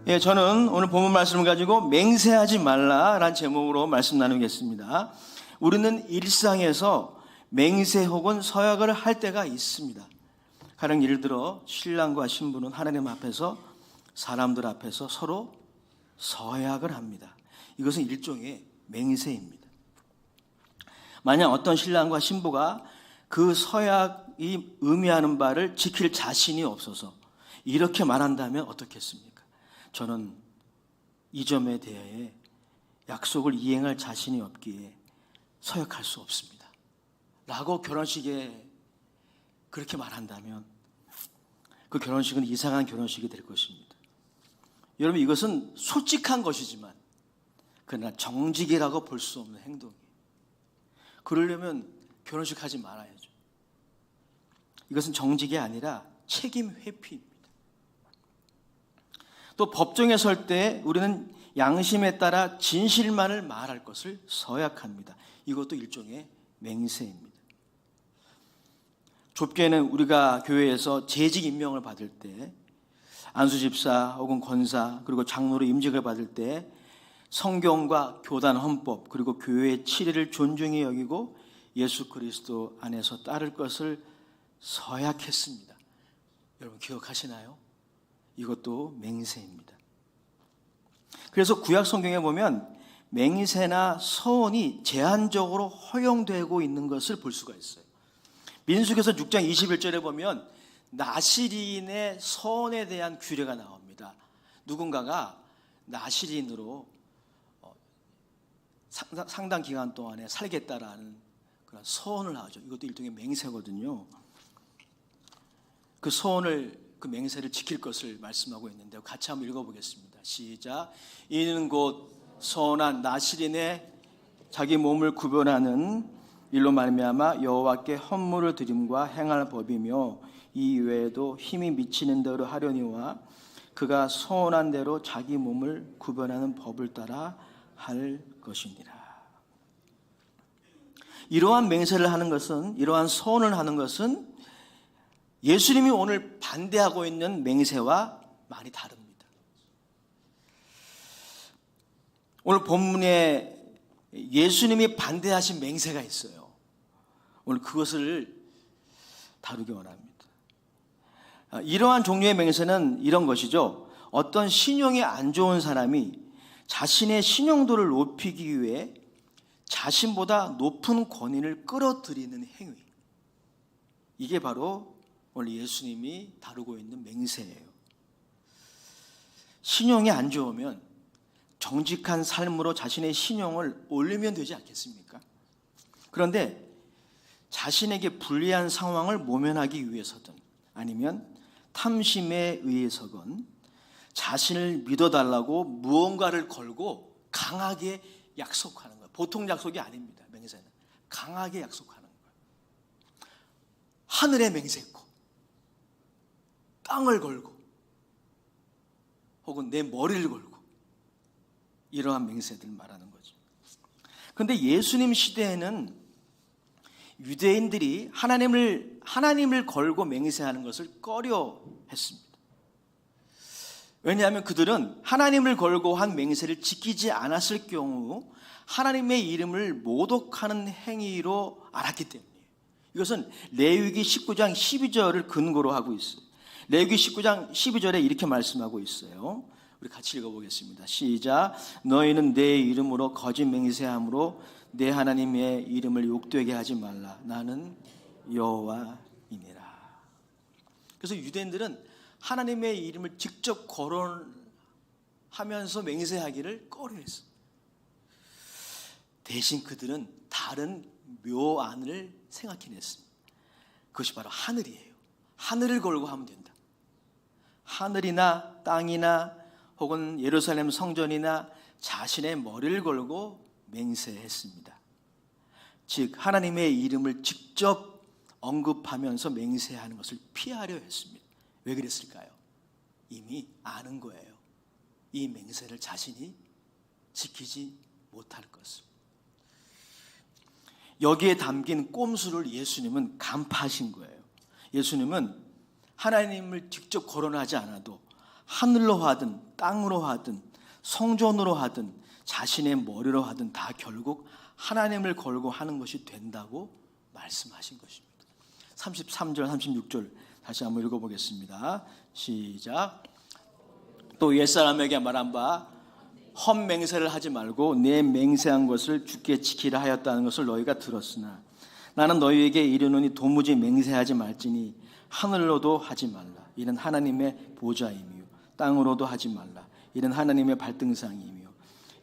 예, 저는 오늘 본문 말씀을 가지고 맹세하지 말라라는 제목으로 말씀 나누겠습니다. 우리는 일상에서 맹세 혹은 서약을 할 때가 있습니다. 가령 예를 들어 신랑과 신부는 하나님 앞에서 사람들 앞에서 서로 서약을 합니다. 이것은 일종의 맹세입니다. 만약 어떤 신랑과 신부가 그 서약이 의미하는 바를 지킬 자신이 없어서 이렇게 말한다면 어떻겠습니까? 저는 이 점에 대해 약속을 이행할 자신이 없기에 서약할 수 없습니다 라고 결혼식에 그렇게 말한다면 그 결혼식은 이상한 결혼식이 될 것입니다. 여러분, 이것은 솔직한 것이지만 그러나 정직이라고 볼 수 없는 행동이에요. 그러려면 결혼식 하지 말아야죠. 이것은 정직이 아니라 책임 회피입니다. 또 법정에 설 때 우리는 양심에 따라 진실만을 말할 것을 서약합니다. 이것도 일종의 맹세입니다. 좁게는 우리가 교회에서 재직 임명을 받을 때, 안수집사 혹은 권사 그리고 장로로 임직을 받을 때 성경과 교단 헌법 그리고 교회의 치리를 존중히 여기고 예수 그리스도 안에서 따를 것을 서약했습니다. 여러분 기억하시나요? 이것도 맹세입니다. 그래서 구약 성경에 보면 맹세나 서언이 제한적으로 허용되고 있는 것을 볼 수가 있어요. 민수기서 6장 21절에 보면 나시린의 서언에 대한 규례가 나옵니다. 누군가가 나시린으로 상당 기간 동안에 살겠다라는 그런 서언을 하죠. 이것도 일종의 맹세거든요. 그 맹세를 지킬 것을 말씀하고 있는데요. 같이 한번 읽어보겠습니다. 시작. 이는 곧 선한 나시린의 자기 몸을 구별하는 일로 말미암아 여호와께 헌물을 드림과 행할 법이며 이 외에도 힘이 미치는 대로 하려니와 그가 선한 대로 자기 몸을 구별하는 법을 따라 할 것이니라. 이러한 맹세를 하는 것은, 이러한 서언을 하는 것은 예수님이 오늘 반대하고 있는 맹세와 많이 다릅니다. 오늘 본문에 예수님이 반대하신 맹세가 있어요. 오늘 그것을 다루기 원합니다. 이러한 종류의 맹세는 이런 것이죠. 어떤 신용이 안 좋은 사람이 자신의 신용도를 높이기 위해 자신보다 높은 권위를 끌어들이는 행위, 이게 바로 오늘 예수님이 다루고 있는 맹세예요. 신용이 안 좋으면 정직한 삶으로 자신의 신용을 올리면 되지 않겠습니까? 그런데 자신에게 불리한 상황을 모면하기 위해서든 아니면 탐심에 의해서건 자신을 믿어달라고 무언가를 걸고 강하게 약속하는 거예요. 보통 약속이 아닙니다. 맹세는 강하게 약속하는 거예요. 하늘에 맹세했고 땅을 걸고 혹은 내 머리를 걸고 이러한 맹세들 말하는 거죠. 그런데 예수님 시대에는 유대인들이 하나님을 걸고 맹세하는 것을 꺼려 했습니다. 왜냐하면 그들은 하나님을 걸고 한 맹세를 지키지 않았을 경우 하나님의 이름을 모독하는 행위로 알았기 때문이에요. 이것은 레위기 19장 12절을 근거로 하고 있어요. 레위기 19장 12절에 이렇게 말씀하고 있어요. 우리 같이 읽어보겠습니다. 시작. 너희는 내 이름으로 거짓 맹세함으로 내 하나님의 이름을 욕되게 하지 말라. 나는 여호와이니라. 그래서 유대인들은 하나님의 이름을 직접 거론하면서 맹세하기를 꺼려했어요. 대신 그들은 다른 묘안을 생각해냈습니다. 그것이 바로 하늘이에요. 하늘을 걸고 하면 된다. 하늘이나 땅이나 혹은 예루살렘 성전이나 자신의 머리를 걸고 맹세했습니다. 즉 하나님의 이름을 직접 언급하면서 맹세하는 것을 피하려 했습니다. 왜 그랬을까요? 이미 아는 거예요. 이 맹세를 자신이 지키지 못할 것을. 여기에 담긴 꼼수를 예수님은 간파하신 거예요. 예수님은 하나님을 직접 거론하지 않아도 하늘로 하든 땅으로 하든 성전으로 하든 자신의 머리로 하든 다 결국 하나님을 걸고 하는 것이 된다고 말씀하신 것입니다. 33절 36절 다시 한번 읽어보겠습니다. 시작. 또 옛사람에게 말한 바 헛맹세를 하지 말고 내 맹세한 것을 주께 지키라 하였다는 것을 너희가 들었으나 나는 너희에게 이르노니 도무지 맹세하지 말지니 하늘로도 하지 말라. 이는 하나님의 보좌이며 땅으로도 하지 말라. 이는 하나님의 발등상이며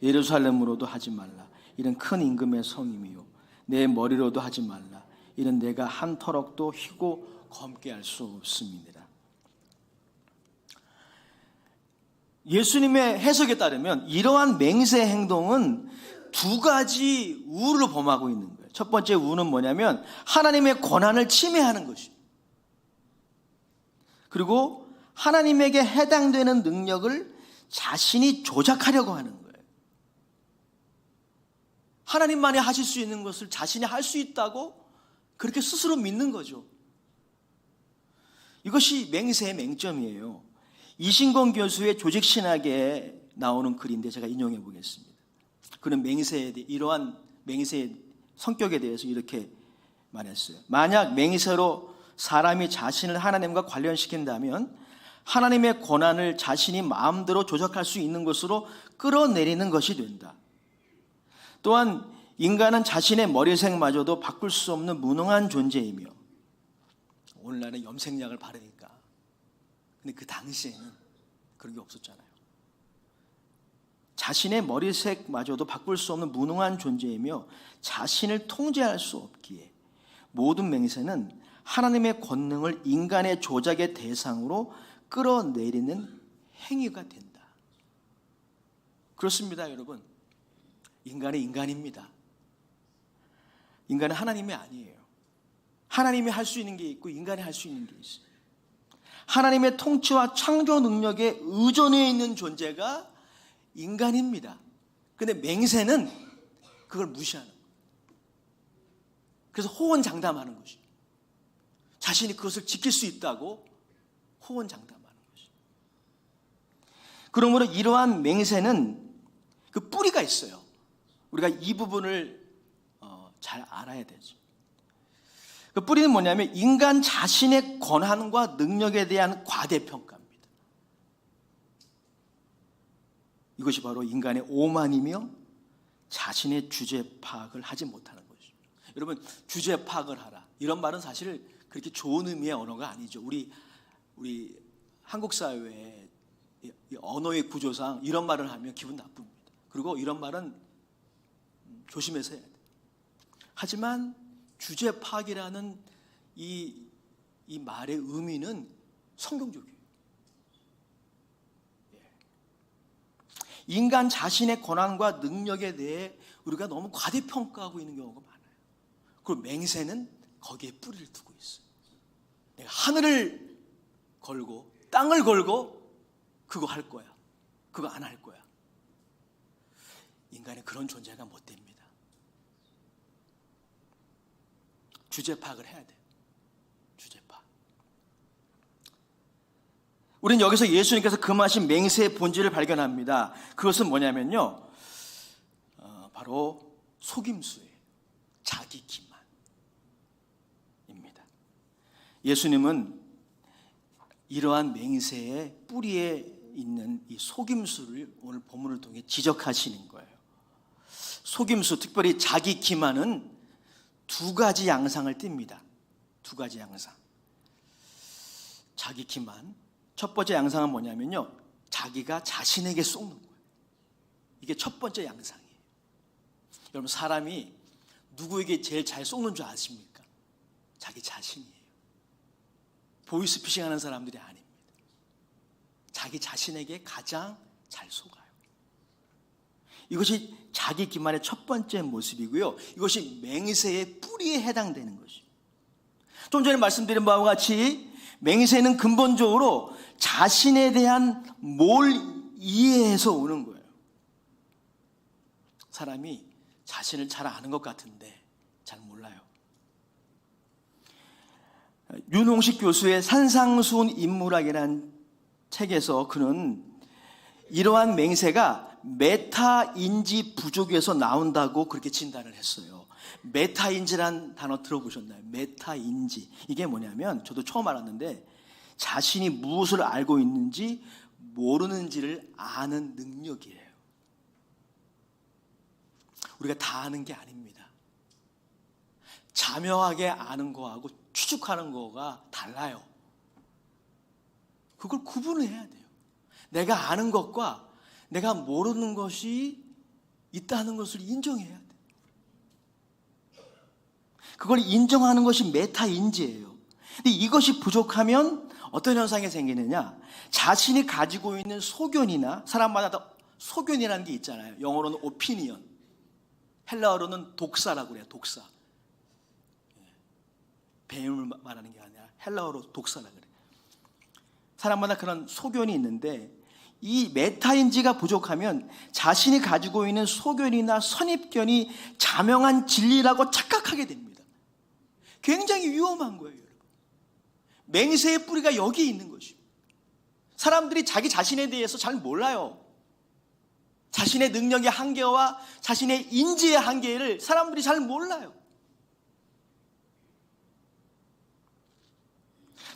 예루살렘으로도 하지 말라. 이는 큰 임금의 성이며 내 머리로도 하지 말라. 이는 내가 한 터럭도 휘고 검게 할 수 없음이니라. 예수님의 해석에 따르면 이러한 맹세 행동은 두 가지 우를 범하고 있는 거예요. 첫 번째 우는 뭐냐면 하나님의 권한을 침해하는 것입니다. 그리고 하나님에게 해당되는 능력을 자신이 조작하려고 하는 거예요. 하나님만이 하실 수 있는 것을 자신이 할 수 있다고 그렇게 스스로 믿는 거죠. 이것이 맹세의 맹점이에요. 이신권 교수의 조직신학에 나오는 글인데 제가 인용해 보겠습니다. 그는 이러한 맹세의 성격에 대해서 이렇게 말했어요. 만약 맹세로 사람이 자신을 하나님과 관련시킨다면 하나님의 권한을 자신이 마음대로 조작할 수 있는 것으로 끌어내리는 것이 된다. 또한 인간은 자신의 머리색마저도 바꿀 수 없는 무능한 존재이며, 오늘날은 염색약을 바르니까, 근데 그 당시에는 그런 게 없었잖아요. 자신의 머리색마저도 바꿀 수 없는 무능한 존재이며 자신을 통제할 수 없기에 모든 맹세는 하나님의 권능을 인간의 조작의 대상으로 끌어내리는 행위가 된다. 그렇습니다, 여러분. 인간은 인간입니다. 인간은 하나님이 아니에요. 하나님이 할 수 있는 게 있고 인간이 할 수 있는 게 있어요. 하나님의 통치와 창조 능력에 의존해 있는 존재가 인간입니다. 그런데 맹세는 그걸 무시하는 거예요. 그래서 호언장담하는 것이죠. 자신이 그것을 지킬 수 있다고 호언장담하는 것이죠. 그러므로 이러한 맹세는 그 뿌리가 있어요. 우리가 이 부분을 잘 알아야 되죠. 그 뿌리는 뭐냐면 인간 자신의 권한과 능력에 대한 과대평가입니다. 이것이 바로 인간의 오만이며 자신의 주제 파악을 하지 못하는 것이죠. 여러분, 주제 파악을 하라, 이런 말은 사실 그렇게 좋은 의미의 언어가 아니죠. 우리 한국 사회의 언어의 구조상 이런 말을 하면 기분 나쁩니다. 그리고 이런 말은 조심해서 해야 돼요. 하지만 주제 파악이라는 이 말의 의미는 성경적이에요. 인간 자신의 권한과 능력에 대해 우리가 너무 과대평가하고 있는 경우가 많아요. 그리고 맹세는 거기에 뿌리를 두고 있어요. 내가 하늘을 걸고 땅을 걸고 그거 할 거야, 그거 안 할 거야. 인간의 그런 존재가 못 됩니다. 주제 파악을 해야 돼요. 주제 파악. 우리는 여기서 예수님께서 금하신 맹세의 본질을 발견합니다. 그것은 뭐냐면요, 바로 속임수예요. 자기 기만입니다. 예수님은 이러한 맹세의 뿌리에 있는 이 속임수를 오늘 본문을 통해 지적하시는 거예요. 속임수, 특별히 자기 기만은 두 가지 양상을 띱니다. 두 가지 양상. 자기 기만. 첫 번째 양상은 뭐냐면요, 자기가 자신에게 쏘는 거예요. 이게 첫 번째 양상이에요. 여러분, 사람이 누구에게 제일 잘 쏘는 줄 아십니까? 자기 자신이에요. 보이스피싱 하는 사람들이 아닙니다. 자기 자신에게 가장 잘 속아요. 이것이 자기 기만의 첫 번째 모습이고요, 이것이 맹세의 뿌리에 해당되는 것이죠. 좀 전에 말씀드린 바와 같이 맹세는 근본적으로 자신에 대한 뭘 이해해서 오는 거예요. 사람이 자신을 잘 아는 것 같은데 잘 몰라요. 윤홍식 교수의 산상수훈 인문학이라는 책에서 그는 이러한 맹세가 메타인지 부족에서 나온다고 그렇게 진단을 했어요. 메타인지란 단어 들어보셨나요? 메타인지. 이게 뭐냐면 저도 처음 알았는데 자신이 무엇을 알고 있는지 모르는지를 아는 능력이에요. 우리가 다 아는 게 아닙니다. 자명하게 아는 거하고 추측하는 거가 달라요. 그걸 구분을 해야 돼요. 내가 아는 것과 내가 모르는 것이 있다는 것을 인정해야 돼요. 그걸 인정하는 것이 메타인지예요. 근데 이것이 부족하면 어떤 현상이 생기느냐? 자신이 가지고 있는 소견이나, 사람마다 다 소견이라는 게 있잖아요. 영어로는 오피니언, 헬라어로는 독사라고 그래요. 독사. 배움을 말하는 게 아니라 헬라어로 독사라고 그래요. 사람마다 그런 소견이 있는데 이 메타인지가 부족하면 자신이 가지고 있는 소견이나 선입견이 자명한 진리라고 착각하게 됩니다. 굉장히 위험한 거예요, 여러분. 맹세의 뿌리가 여기 있는 것이고, 사람들이 자기 자신에 대해서 잘 몰라요. 자신의 능력의 한계와 자신의 인지의 한계를 사람들이 잘 몰라요.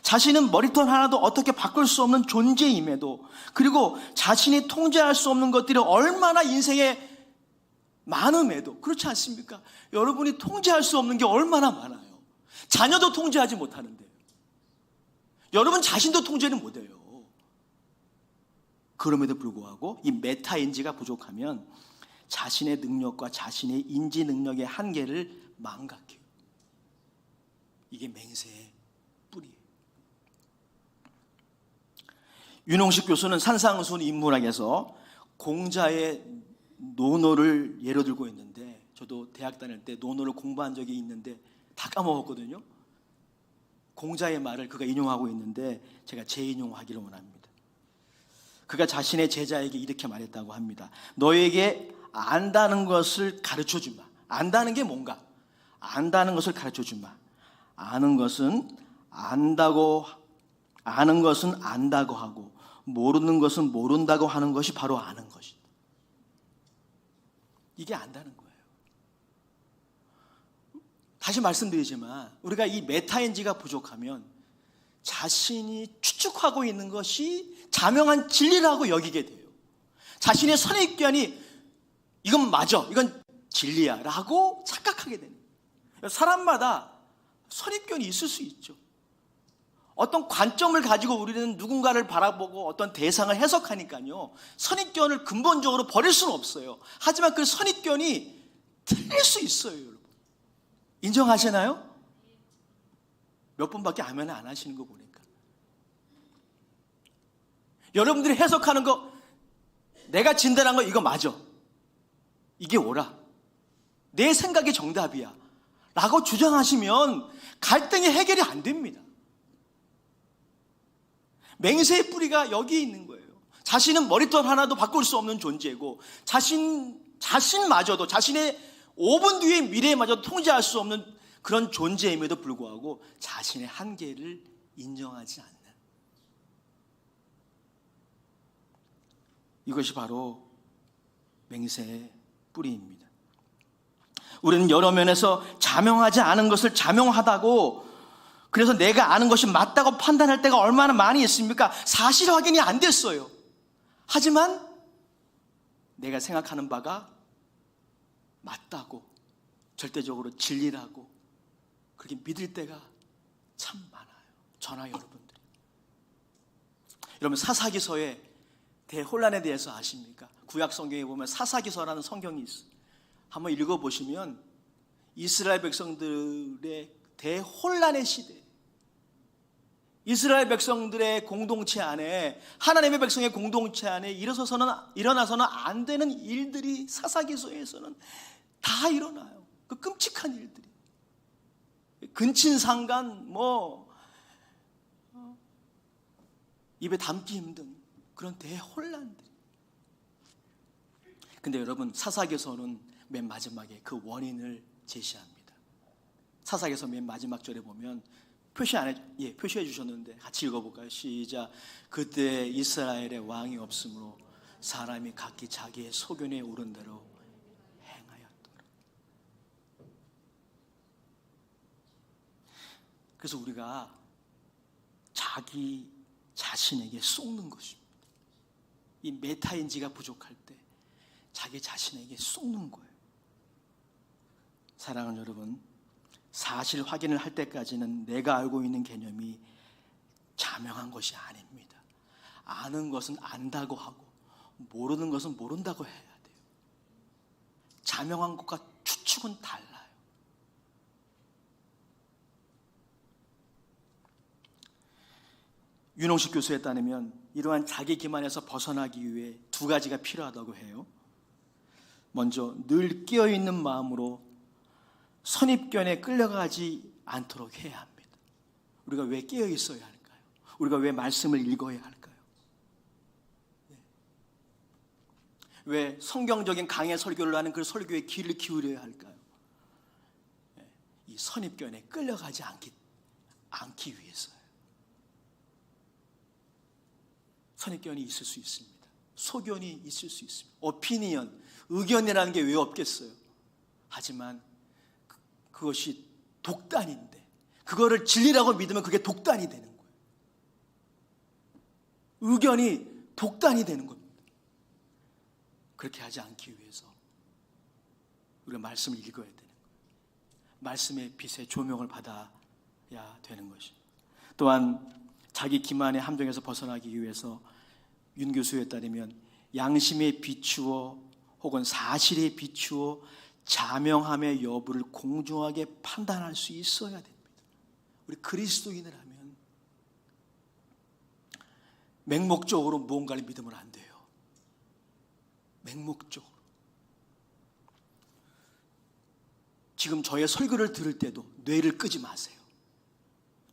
자신은 머리털 하나도 어떻게 바꿀 수 없는 존재임에도, 그리고 자신이 통제할 수 없는 것들이 얼마나 인생에 많음에도, 그렇지 않습니까? 여러분이 통제할 수 없는 게 얼마나 많아요. 자녀도 통제하지 못하는데 여러분 자신도 통제는 못해요. 그럼에도 불구하고 이 메타인지가 부족하면 자신의 능력과 자신의 인지 능력의 한계를 망각해요. 이게 맹세의 뿌리예요. 윤홍식 교수는 산상수훈 인문학에서 공자의 논어를 예로 들고 있는데, 저도 대학 다닐 때 논어를 공부한 적이 있는데 다 까먹었거든요. 공자의 말을 그가 인용하고 있는데 제가 재인용하기를 원합니다. 그가 자신의 제자에게 이렇게 말했다고 합니다. 너에게 안다는 것을 가르쳐주마. 안다는 게 뭔가? 안다는 것을 가르쳐주마. 아는 것은 안다고 하고 모르는 것은 모른다고 하는 것이 바로 아는 것이다. 이게 안다는 거예요. 다시 말씀드리지만 우리가 이 메타인지가 부족하면 자신이 추측하고 있는 것이 자명한 진리라고 여기게 돼요. 자신의 선입견이 이건 맞아, 이건 진리야 라고 착각하게 되는 거예요. 사람마다 선입견이 있을 수 있죠. 어떤 관점을 가지고 우리는 누군가를 바라보고 어떤 대상을 해석하니까요, 선입견을 근본적으로 버릴 수는 없어요. 하지만 그 선입견이 틀릴 수 있어요, 여러분. 인정하시나요? 몇 분밖에 아멘 안 하시는 거 보니까. 여러분들이 해석하는 거, 내가 진단한 거 이거 맞아, 이게 옳아, 내 생각이 정답이야 라고 주장하시면 갈등이 해결이 안 됩니다. 맹세의 뿌리가 여기 있는 거예요. 자신은 머리털 하나도 바꿀 수 없는 존재고, 자신마저도, 자신의 5분 뒤의 미래마저도 통제할 수 없는 그런 존재임에도 불구하고 자신의 한계를 인정하지 않는, 이것이 바로 맹세의 뿌리입니다. 우리는 여러 면에서 자명하지 않은 것을 자명하다고, 그래서 내가 아는 것이 맞다고 판단할 때가 얼마나 많이 있습니까? 사실 확인이 안 됐어요. 하지만 내가 생각하는 바가 맞다고, 절대적으로 진리라고 그렇게 믿을 때가 참 많아요. 저나 여러분들이. 여러분, 사사기서의 대혼란에 대해서 아십니까? 구약 성경에 보면 사사기서라는 성경이 있어요. 한번 읽어보시면 이스라엘 백성들의 대혼란의 시대, 이스라엘 백성들의 공동체 안에, 하나님의 백성의 공동체 안에 일어나서는 안 되는 일들이 사사기서에서는 다 일어나요. 그 끔찍한 일들이, 근친상간, 입에 담기 힘든 그런 대혼란들. 근데 여러분, 사사기서는 맨 마지막에 그 원인을 제시합니다. 사사기서 맨 마지막 절에 보면 표시해 주셨는데 같이 읽어볼까요? 시작. 그때 이스라엘의 왕이 없으므로 사람이 각기 자기의 소견에 오른 대로 행하였더라. 그래서 우리가 자기 자신에게 쏟는 것입니다. 이 메타인지가 부족할 때 자기 자신에게 쏟는 거예요. 사랑하는 여러분, 사실 확인을 할 때까지는 내가 알고 있는 개념이 자명한 것이 아닙니다. 아는 것은 안다고 하고 모르는 것은 모른다고 해야 돼요. 자명한 것과 추측은 달라요. 윤홍식 교수에 따르면 이러한 자기 기만에서 벗어나기 위해 두 가지가 필요하다고 해요. 먼저 늘 깨어있는 마음으로 선입견에 끌려가지 않도록 해야 합니다. 우리가 왜 깨어있어야 할까요? 우리가 왜 말씀을 읽어야 할까요? 왜 성경적인 강해 설교를 하는 그 설교에 귀를 기울여야 할까요? 이 선입견에 끌려가지 않기 위해서요. 선입견이 있을 수 있습니다. 소견이 있을 수 있습니다. 오피니언, 의견이라는 게 왜 없겠어요? 하지만 그것이 독단인데 그거를 진리라고 믿으면 그게 독단이 되는 거예요. 의견이 독단이 되는 겁니다. 그렇게 하지 않기 위해서 우리가 말씀을 읽어야 되는 거예요. 말씀의 빛의 조명을 받아야 되는 것입니다. 또한 자기 기만의 함정에서 벗어나기 위해서 윤 교수에 따르면 양심에 비추어 혹은 사실에 비추어 자명함의 여부를 공정하게 판단할 수 있어야 됩니다. 우리 그리스도인이라면 맹목적으로 무언가를 믿으면 안 돼요. 맹목적으로. 지금 저의 설교를 들을 때도 뇌를 끄지 마세요.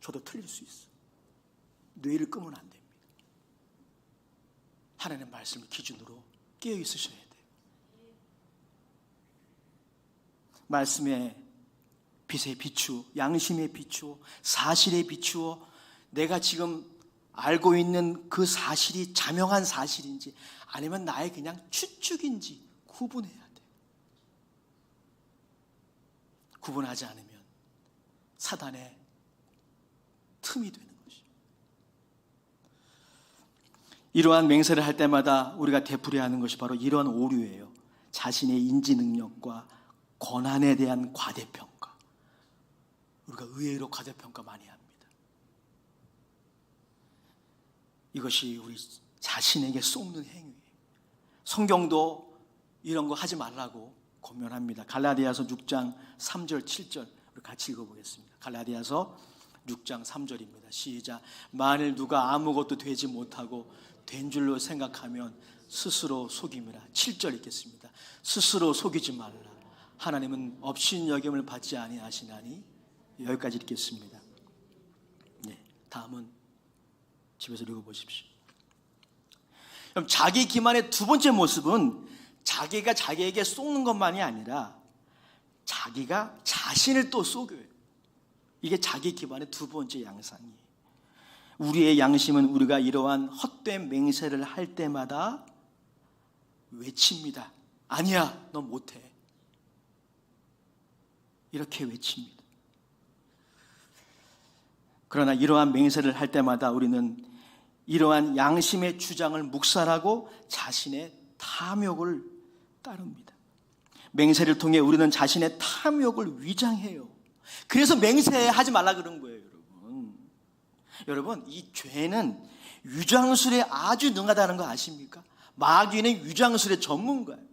저도 틀릴 수 있어요. 뇌를 끄면 안 됩니다. 하나님의 말씀을 기준으로 깨어 있으셔야 돼요. 말씀의 빛에 비추어, 양심에 비추어, 사실에 비추어 내가 지금 알고 있는 그 사실이 자명한 사실인지 아니면 나의 그냥 추측인지 구분해야 돼요. 구분하지 않으면 사단의 틈이 되는 것이죠. 이러한 맹세를 할 때마다 우리가 되풀이해야 하는 것이 바로 이러한 오류예요. 자신의 인지 능력과 권한에 대한 과대평가. 우리가 의외로 과대평가 많이 합니다. 이것이 우리 자신에게 쏟는 행위예요. 성경도 이런 거 하지 말라고 권면합니다. 갈라디아서 6장 3절 7절 우리 같이 읽어보겠습니다. 갈라디아서 6장 3절입니다. 시작. 만일 누가 아무것도 되지 못하고 된 줄로 생각하면 스스로 속임이라. 7절 읽겠습니다. 스스로 속이지 말라. 하나님은 업신여김을 받지 아니하시나니. 여기까지 읽겠습니다. 네, 다음은 집에서 읽어보십시오. 그럼 자기 기만의 두 번째 모습은 자기가 자기에게 쏟는 것만이 아니라 자기가 자신을 또 속여요. 이게 자기 기만의 두 번째 양상이에요. 우리의 양심은 우리가 이러한 헛된 맹세를 할 때마다 외칩니다. 아니야, 너 못해. 이렇게 외칩니다. 그러나 이러한 맹세를 할 때마다 우리는 이러한 양심의 주장을 묵살하고 자신의 탐욕을 따릅니다. 맹세를 통해 우리는 자신의 탐욕을 위장해요. 그래서 맹세하지 말라 그런 거예요, 여러분. 여러분, 이 죄는 유장술에 아주 능하다는 거 아십니까? 마귀는 유장술의 전문가예요.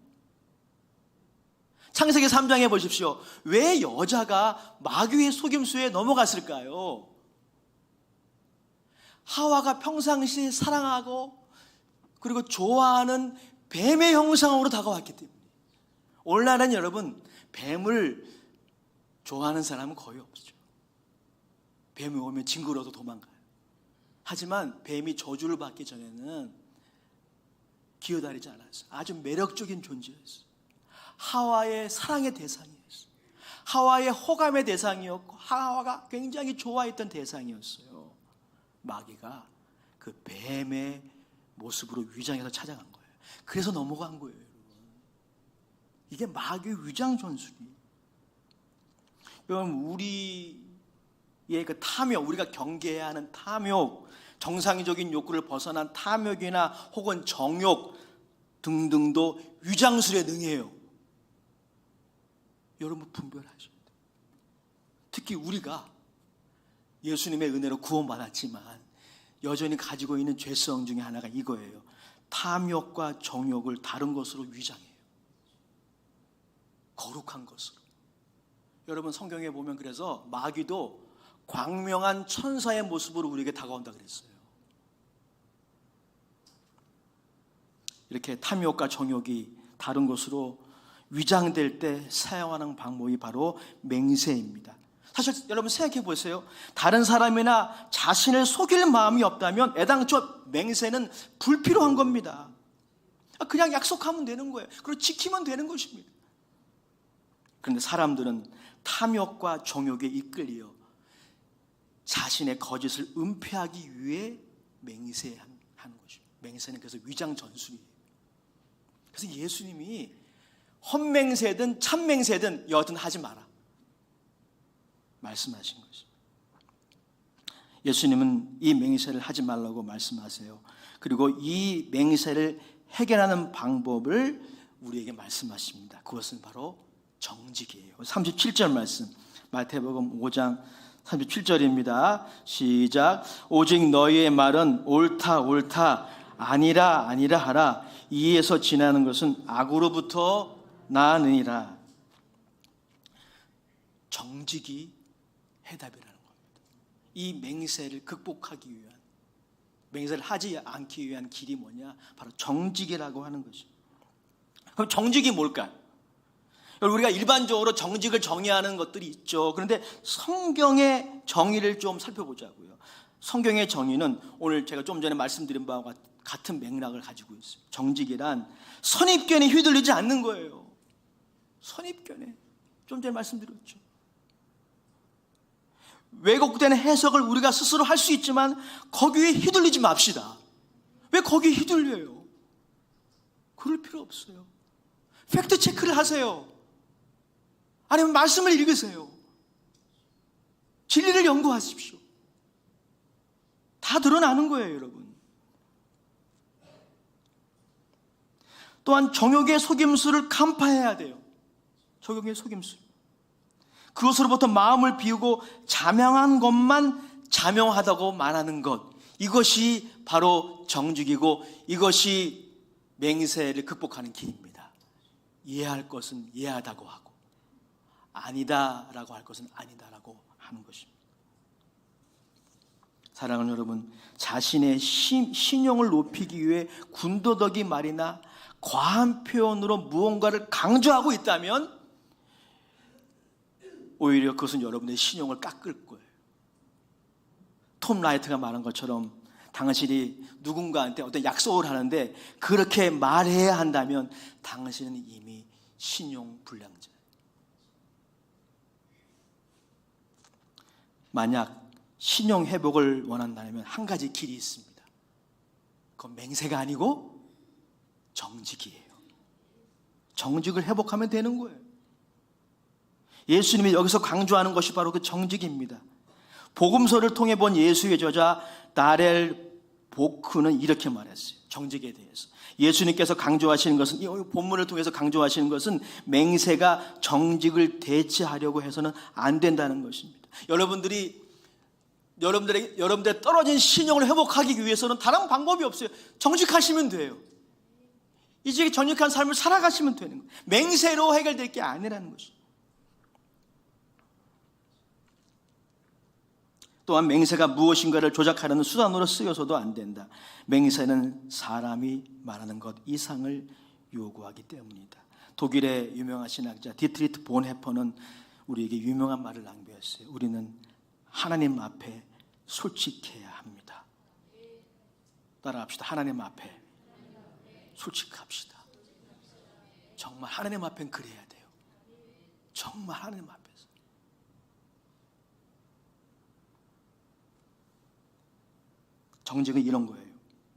창세기 3장에 보십시오. 왜 여자가 마귀의 속임수에 넘어갔을까요? 하와가 평상시에 사랑하고 그리고 좋아하는 뱀의 형상으로 다가왔기 때문에. 오늘날은 여러분, 뱀을 좋아하는 사람은 거의 없죠. 뱀이 오면 징그러워도 도망가요. 하지만 뱀이 저주를 받기 전에는 기어다니지 않았어요. 아주 매력적인 존재였어요. 하와의 사랑의 대상이었어요. 하와의 호감의 대상이었고 하와가 굉장히 좋아했던 대상이었어요. 마귀가 그 뱀의 모습으로 위장해서 찾아간 거예요. 그래서 넘어간 거예요, 여러분. 이게 마귀의 위장 전술이. 여러분, 우리의 그 탐욕, 우리가 경계해야 하는 탐욕, 정상적인 욕구를 벗어난 탐욕이나 혹은 정욕 등등도 위장술에 능해요. 여러분, 분별하셔야 돼요. 특히 우리가 예수님의 은혜로 구원받았지만 여전히 가지고 있는 죄성 중에 하나가 이거예요. 탐욕과 정욕을 다른 것으로 위장해요. 거룩한 것으로. 여러분, 성경에 보면 그래서 마귀도 광명한 천사의 모습으로 우리에게 다가온다 그랬어요. 이렇게 탐욕과 정욕이 다른 것으로 위장될 때 사용하는 방법이 바로 맹세입니다. 사실 여러분 생각해 보세요. 다른 사람이나 자신을 속일 마음이 없다면 애당초 맹세는 불필요한 겁니다. 그냥 약속하면 되는 거예요. 그리고 지키면 되는 것입니다. 그런데 사람들은 탐욕과 정욕에 이끌려 자신의 거짓을 은폐하기 위해 맹세하는 것입니다. 맹세는 그래서 위장 전술이에요. 그래서 예수님이 헛맹세든 참맹세든 여하튼 하지 마라 말씀하신 것입니다. 예수님은 이 맹세를 하지 말라고 말씀하세요. 그리고 이 맹세를 해결하는 방법을 우리에게 말씀하십니다. 그것은 바로 정직이에요. 37절 말씀, 마태복음 5장 37절입니다. 시작. 오직 너희의 말은 옳다 옳다 아니라 아니라 하라. 이에서 지나는 것은 악으로부터 나느니라. 정직이 해답이라는 겁니다. 이 맹세를 극복하기 위한, 맹세를 하지 않기 위한 길이 뭐냐? 바로 정직이라고 하는 것입니다. 그럼 정직이 뭘까요? 우리가 일반적으로 정직을 정의하는 것들이 있죠. 그런데 성경의 정의를 좀 살펴보자고요. 성경의 정의는 오늘 제가 좀 전에 말씀드린 바와 같은 맥락을 가지고 있어요. 정직이란 선입견에 휘둘리지 않는 거예요. 선입견에. 좀 전에 말씀드렸죠. 왜곡된 해석을 우리가 스스로 할 수 있지만 거기에 휘둘리지 맙시다. 왜 거기에 휘둘려요? 그럴 필요 없어요. 팩트 체크를 하세요. 아니면 말씀을 읽으세요. 진리를 연구하십시오. 다 드러나는 거예요, 여러분. 또한 정욕의 속임수를 간파해야 돼요. 정욕의 속임수. 그것으로부터 마음을 비우고 자명한 것만 자명하다고 말하는 것, 이것이 바로 정직이고 이것이 맹세를 극복하는 길입니다. 이해할 것은 이해하다고 하고 아니다라고 할 것은 아니다라고 하는 것입니다. 사랑하는 여러분, 자신의 신용을 높이기 위해 군더더기 말이나 과한 표현으로 무언가를 강조하고 있다면 오히려 그것은 여러분의 신용을 깎을 거예요. 톰 라이트가 말한 것처럼 당신이 누군가한테 어떤 약속을 하는데 그렇게 말해야 한다면 당신은 이미 신용불량자예요. 만약 신용 회복을 원한다면 한 가지 길이 있습니다. 그건 맹세가 아니고 정직이에요. 정직을 회복하면 되는 거예요. 예수님이 여기서 강조하는 것이 바로 그 정직입니다. 복음서를 통해 본 예수의 저자 다렐 보크는 이렇게 말했어요. 정직에 대해서. 예수님께서 강조하시는 것은, 이 본문을 통해서 강조하시는 것은 맹세가 정직을 대체하려고 해서는 안 된다는 것입니다. 여러분들의 떨어진 신용을 회복하기 위해서는 다른 방법이 없어요. 정직하시면 돼요. 이제 정직한 삶을 살아가시면 되는 거예요. 맹세로 해결될 게 아니라는 것입니다. 또한 맹세가 무엇인가를 조작하려는 수단으로 쓰여서도 안 된다. 맹세는 사람이 말하는 것 이상을 요구하기 때문이다. 독일의 유명한 신학자 디트리트 본헤퍼는 우리에게 유명한 말을 낭비했어요. 우리는 하나님 앞에 솔직해야 합니다. 따라합시다. 하나님 앞에 솔직합시다. 정말 하나님 앞엔 그래야 돼요. 정말 하나님 앞에서. 정직은 이런 거예요.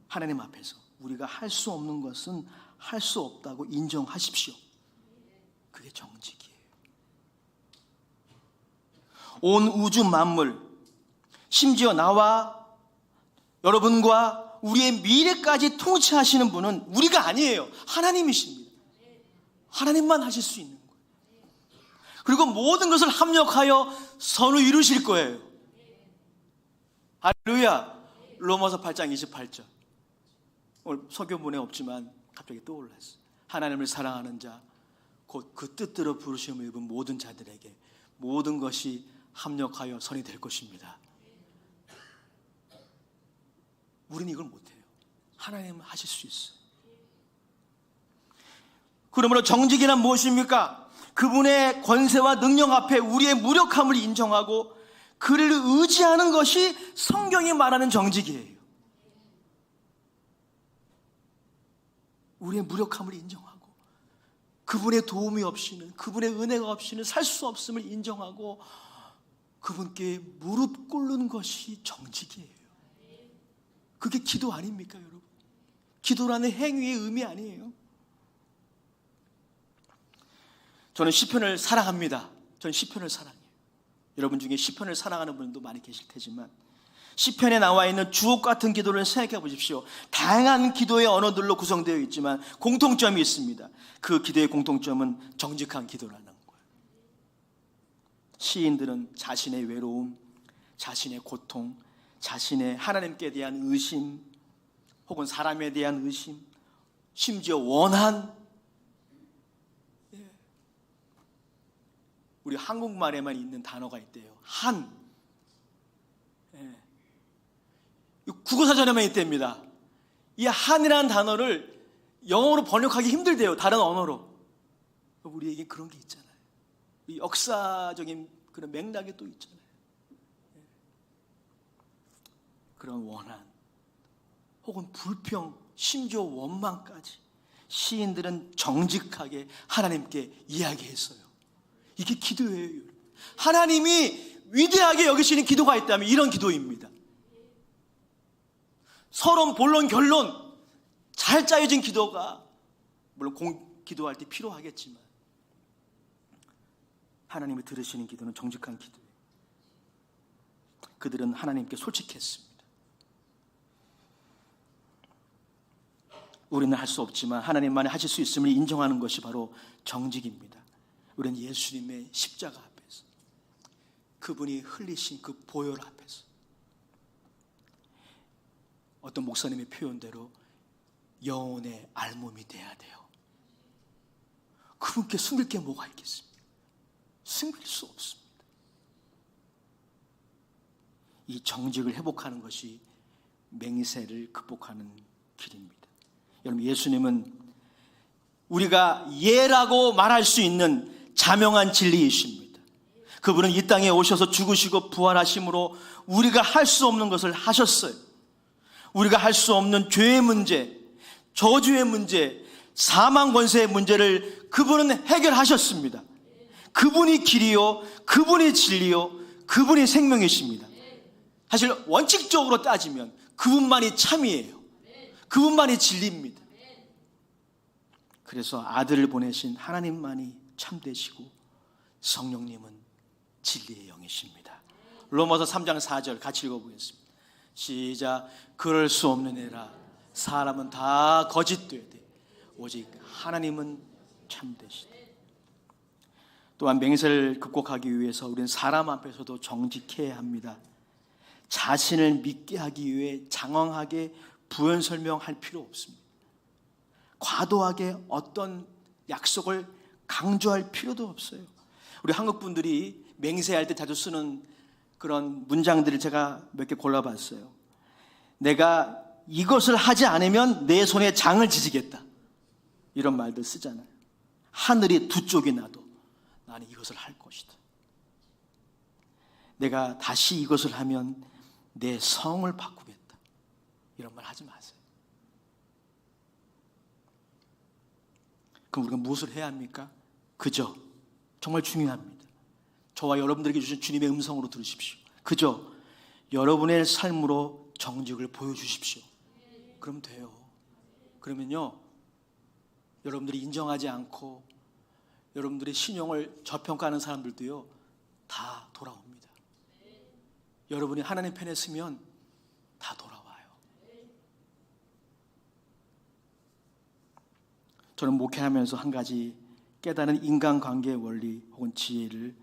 하나님 앞에서 우리가 할 수 없는 것은 할 수 없다고 인정하십시오. 그게 정직이에요. 온 우주 만물, 심지어 나와 여러분과 우리의 미래까지 통치하시는 분은 우리가 아니에요. 하나님이십니다. 하나님만 하실 수 있는 거예요. 그리고 모든 것을 합력하여 선을 이루실 거예요. 할렐루야. 로마서 8장 28절. 오늘 설교문에 없지만 갑자기 떠올랐어요. 하나님을 사랑하는 자, 곧 그 뜻대로 부르심을 입은 모든 자들에게 모든 것이 합력하여 선이 될 것입니다. 우리는 이걸 못해요. 하나님은 하실 수 있어요. 그러므로 정직이란 무엇입니까? 그분의 권세와 능력 앞에 우리의 무력함을 인정하고 그를 의지하는 것이 성경이 말하는 정직이에요. 우리의 무력함을 인정하고 그분의 도움이 없이는, 그분의 은혜가 없이는 살 수 없음을 인정하고 그분께 무릎 꿇는 것이 정직이에요. 그게 기도 아닙니까, 여러분? 기도라는 행위의 의미 아니에요? 저는 시편을 사랑합니다. 저는 시편을 사랑해요. 여러분 중에 시편을 사랑하는 분도 많이 계실 테지만 시편에 나와 있는 주옥 같은 기도를 생각해 보십시오. 다양한 기도의 언어들로 구성되어 있지만 공통점이 있습니다. 그 기도의 공통점은 정직한 기도라는 거예요. 시인들은 자신의 외로움, 자신의 고통, 자신의 하나님께 대한 의심, 혹은 사람에 대한 의심, 심지어 원한, 우리 한국말에만 있는 단어가 있대요. 한. 국어사전에만 있답니다. 이 한이라는 단어를 영어로 번역하기 힘들대요. 다른 언어로. 우리에게 그런 게 있잖아요. 이 역사적인 그런 맥락이 또 있잖아요. 그런 원한, 혹은 불평, 심지어 원망까지 시인들은 정직하게 하나님께 이야기했어요. 이게 기도예요. 하나님이 위대하게 여기시는 기도가 있다면 이런 기도입니다. 서론, 본론, 결론 잘 짜여진 기도가 물론 기도할 때 필요하겠지만 하나님이 들으시는 기도는 정직한 기도예요. 그들은 하나님께 솔직했습니다. 우리는 할 수 없지만 하나님만이 하실 수 있음을 인정하는 것이 바로 정직입니다. 우리는 예수님의 십자가 앞에서, 그분이 흘리신 그 보혈 앞에서, 어떤 목사님의 표현대로 영혼의 알몸이 돼야 돼요. 그분께 숨길 게 뭐가 있겠습니까? 숨길 수 없습니다. 이 정직을 회복하는 것이 맹세를 극복하는 길입니다. 여러분, 예수님은 우리가 예라고 말할 수 있는 자명한 진리이십니다. 그분은 이 땅에 오셔서 죽으시고 부활하심으로 우리가 할 수 없는 것을 하셨어요. 우리가 할 수 없는 죄의 문제, 저주의 문제, 사망 권세의 문제를 그분은 해결하셨습니다. 그분이 길이요, 그분이 진리요, 그분이 생명이십니다. 사실 원칙적으로 따지면 그분만이 참이에요. 그분만이 진리입니다. 그래서 아들을 보내신 하나님만이 참되시고 성령님은 진리의 영이십니다. 로마서 3장 4절 같이 읽어보겠습니다. 시작. 그럴 수 없는 애라 사람은 다 거짓되되 오직 하나님은 참되시다. 또한 맹세를 극복하기 위해서 우리는 사람 앞에서도 정직해야 합니다. 자신을 믿게 하기 위해 장황하게 부연 설명할 필요 없습니다. 과도하게 어떤 약속을 강조할 필요도 없어요. 우리 한국 분들이 맹세할 때 자주 쓰는 그런 문장들을 제가 몇 개 골라봤어요. 내가 이것을 하지 않으면 내 손에 장을 지지겠다, 이런 말들 쓰잖아요. 하늘이 두 쪽이 나도 나는 이것을 할 것이다. 내가 다시 이것을 하면 내 성을 바꾸겠다, 이런 말 하지 마세요. 그럼 우리가 무엇을 해야 합니까? 그저, 정말 중요합니다. 저와 여러분들에게 주신 주님의 음성으로 들으십시오. 그저 여러분의 삶으로 정직을 보여주십시오. 그럼 돼요. 그러면요, 여러분들이 인정하지 않고 여러분들의 신용을 저평가하는 사람들도요, 다 돌아옵니다. 여러분이 하나님 편에 서면 다 돌아와요. 저는 목회하면서 한 가지 깨달은 인간관계의 원리 혹은 지혜를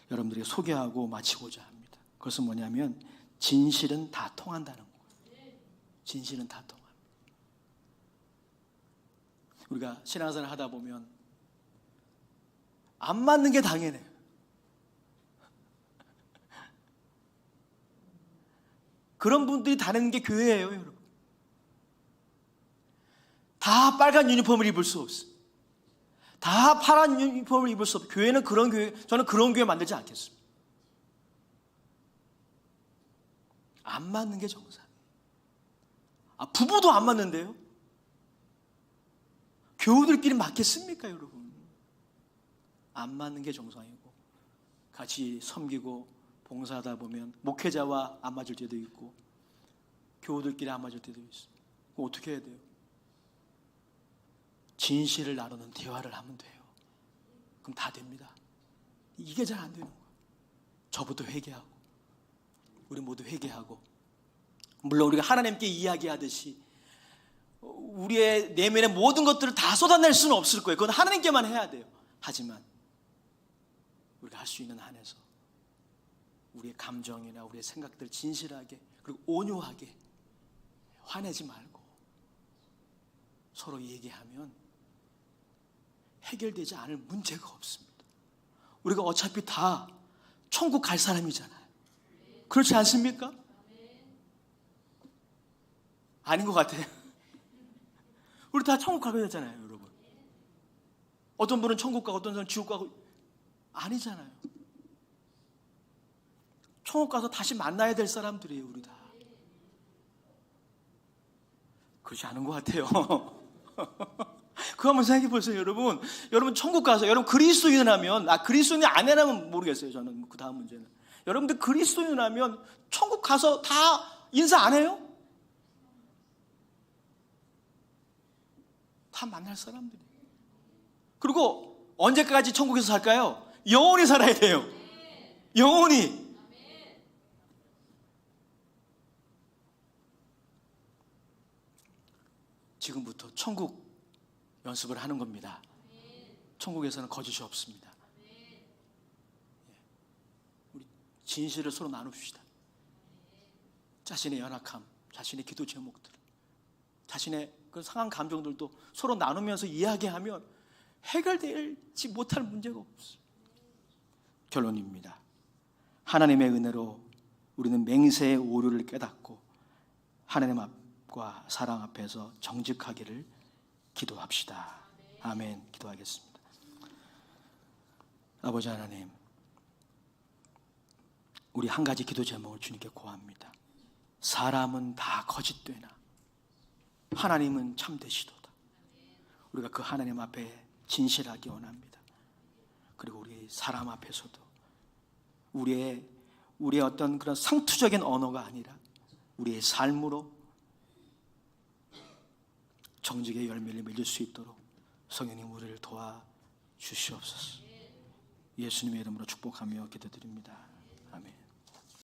여러분들에게 소개하고 마치고자 합니다. 그것은 뭐냐면 진실은 다 통한다는 거예요. 진실은 다 통합니다. 우리가 신앙생활을 하다 보면 안 맞는 게 당연해요. 그런 분들이 다니는 게 교회예요, 여러분. 다 빨간 유니폼을 입을 수 없어요. 다 파란 유니폼을 입을 수 없어요. 교회는 그런 교회, 저는 그런 교회 만들지 않겠습니다. 안 맞는 게 정상이에요. 부부도 안 맞는데요? 교우들끼리 맞겠습니까, 여러분? 안 맞는 게 정상이고, 같이 섬기고 봉사하다 보면 목회자와 안 맞을 때도 있고 교우들끼리 안 맞을 때도 있어요. 그럼 어떻게 해야 돼요? 진실을 나누는 대화를 하면 돼요. 그럼 다 됩니다. 이게 잘 안 되는 거예요. 저부터 회개하고 우리 모두 회개하고, 물론 우리가 하나님께 이야기하듯이 우리의 내면의 모든 것들을 다 쏟아낼 수는 없을 거예요. 그건 하나님께만 해야 돼요. 하지만 우리가 할 수 있는 한에서 우리의 감정이나 우리의 생각들을 진실하게 그리고 온유하게, 화내지 말고 서로 얘기하면 해결되지 않을 문제가 없습니다. 우리가 어차피 다 천국 갈 사람이잖아요. 그렇지 않습니까? 아닌 것 같아요. 우리 다 천국 가게 되잖아요, 여러분. 어떤 분은 천국 가고 어떤 분은 지옥 가고. 아니잖아요. 천국 가서 다시 만나야 될 사람들이에요, 우리 다. 그렇지 않은 것 같아요. 그거 한번 생각해 보세요, 여러분. 여러분 천국 가서, 여러분 그리스도인이라면, 그리스도인이 아니라면 모르겠어요, 저는. 그 다음 문제는. 여러분들 그리스도인이라면 천국 가서 다 인사 안 해요? 다 만날 사람들이에요. 그리고 언제까지 천국에서 살까요? 영원히 살아야 돼요. 영원히. 지금부터 천국 연습을 하는 겁니다. 천국에서는 거짓이 없습니다. 우리 진실을 서로 나눕시다. 자신의 연약함, 자신의 기도 제목들, 자신의 그 상한 감정들도 서로 나누면서 이야기하면 해결되지 못할 문제가 없어요. 결론입니다. 하나님의 은혜로 우리는 맹세의 오류를 깨닫고 하나님 앞과 사랑 앞에서 정직하기를 기도합시다. 아멘. 기도하겠습니다. 아버지 하나님, 우리 한 가지 기도 제목을 주님께 고합니다. 사람은 다 거짓되나 하나님은 참되시도다. 우리가 그 하나님 앞에 진실하기 원합니다. 그리고 우리 사람 앞에서도 우리의 어떤 그런 상투적인 언어가 아니라 우리의 삶으로 정직의 열매를 맺을 수 있도록 성령님 우리를 도와주시옵소서. 예수님의 이름으로 축복하며 기도드립니다.